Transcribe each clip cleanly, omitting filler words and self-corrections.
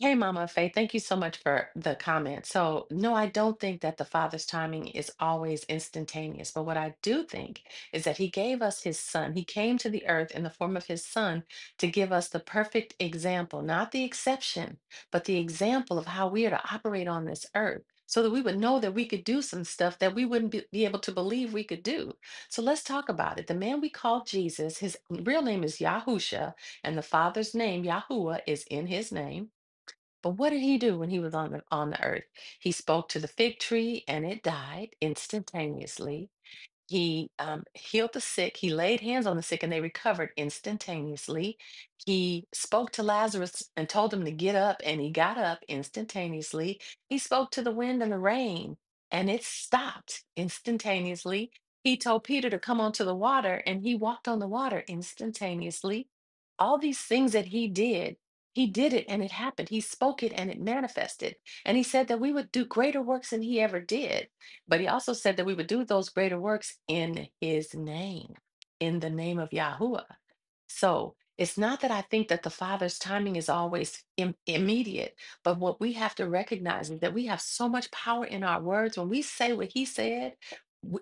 Hey, Mama Faye, thank you so much for the comment. So, no, I don't think that the Father's timing is always instantaneous. But what I do think is that He gave us His Son. He came to the earth in the form of His Son to give us the perfect example, not the exception, but the example of how we are to operate on this earth. So that we would know that we could do some stuff that we wouldn't be able to believe we could do. So let's talk about it. The man we call Jesus, his real name is Yahusha, and the Father's name, Yahuwah, is in his name. But what did he do when he was on the earth? He spoke to the fig tree and it died instantaneously. He healed the sick. He laid hands on the sick and they recovered instantaneously. He spoke to Lazarus and told him to get up, and he got up instantaneously. He spoke to the wind and the rain, and it stopped instantaneously. He told Peter to come onto the water, and he walked on the water instantaneously. All these things that he did it and it happened. He spoke it and it manifested. And he said that we would do greater works than he ever did. But he also said that we would do those greater works in his name, in the name of Yahuwah. So it's not that I think that the Father's timing is always immediate, but what we have to recognize is that we have so much power in our words. When we say what He said,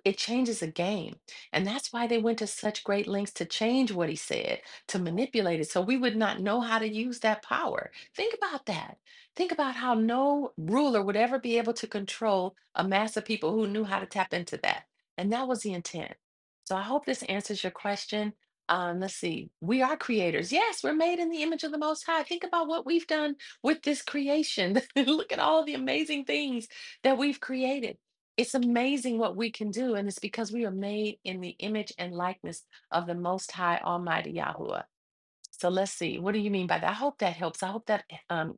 it changes a game. And that's why they went to such great lengths to change what He said, to manipulate it, so we would not know how to use that power. Think about that. Think about how no ruler would ever be able to control a mass of people who knew how to tap into that. And that was the intent. So I hope this answers your question. Let's see. We are creators. Yes, we're made in the image of the Most High. Think about what we've done with this creation. Look at all the amazing things that we've created. It's amazing what we can do, and it's because we are made in the image and likeness of the Most High Almighty Yahuwah. So let's see. What do you mean by that? I hope that helps. I hope that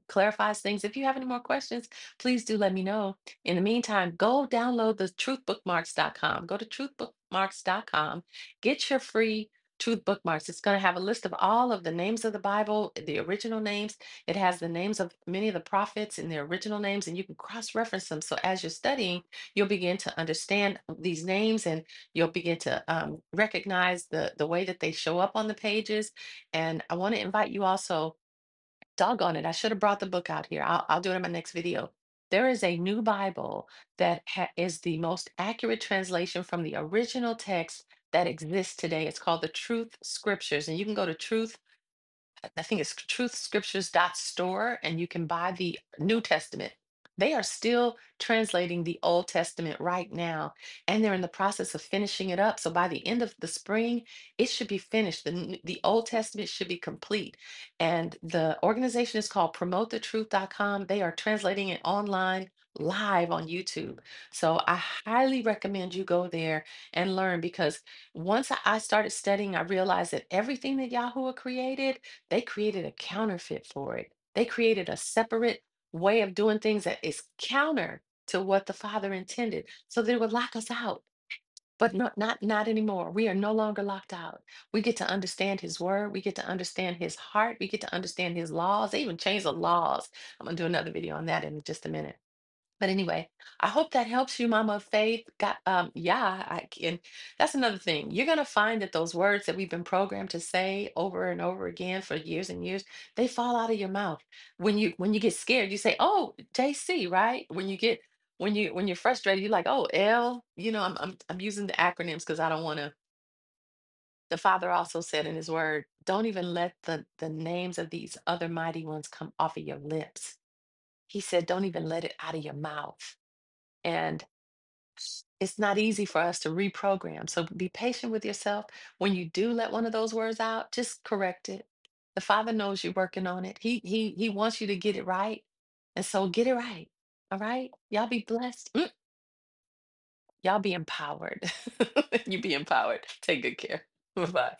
clarifies things. If you have any more questions, please do let me know. In the meantime, go download the truthbookmarks.com. Go to truthbookmarks.com. Get your free truth bookmarks. It's going to have a list of all of the names of the Bible, the original names. It has the names of many of the prophets and their original names, and you can cross reference them. So as you're studying, you'll begin to understand these names, and you'll begin to recognize the way that they show up on the pages. And I want to invite you also, doggone it, I should have brought the book out here. I'll do it in my next video. There is a new Bible that is the most accurate translation from the original text that exists today. It's called the Truth Scriptures. And you can go to I think it's truthscriptures.store, and you can buy the New Testament. They are still translating the Old Testament right now, and they're in the process of finishing it up. So by the end of the spring, it should be finished. The Old Testament should be complete. And the organization is called promotethetruth.com. They are translating it online live on YouTube. So I highly recommend you go there and learn, because once I started studying, I realized that everything that Yahuwah created, they created a counterfeit for it. They created a separate way of doing things that is counter to what the Father intended. So they would lock us out. But not anymore. We are no longer locked out. We get to understand His word. We get to understand His heart. We get to understand His laws. They even changed the laws. I'm gonna do another video on that in just a minute. But anyway, I hope that helps you, Mama of Faith. Got yeah, I can. That's another thing. You're gonna find that those words that we've been programmed to say over and over again for years and years, they fall out of your mouth. When you get scared, you say, "Oh, JC," right? When you're frustrated, you're like, "Oh, L." I'm using the acronyms because I don't want to. The Father also said in His word, "Don't even let the names of these other mighty ones come off of your lips." He said, "Don't even let it out of your mouth." And it's not easy for us to reprogram. So be patient with yourself. When you do let one of those words out, just correct it. The Father knows you're working on it. He wants you to get it right. And so get it right. All right. Y'all be blessed. Y'all be empowered. You be empowered. Take good care. Bye-bye.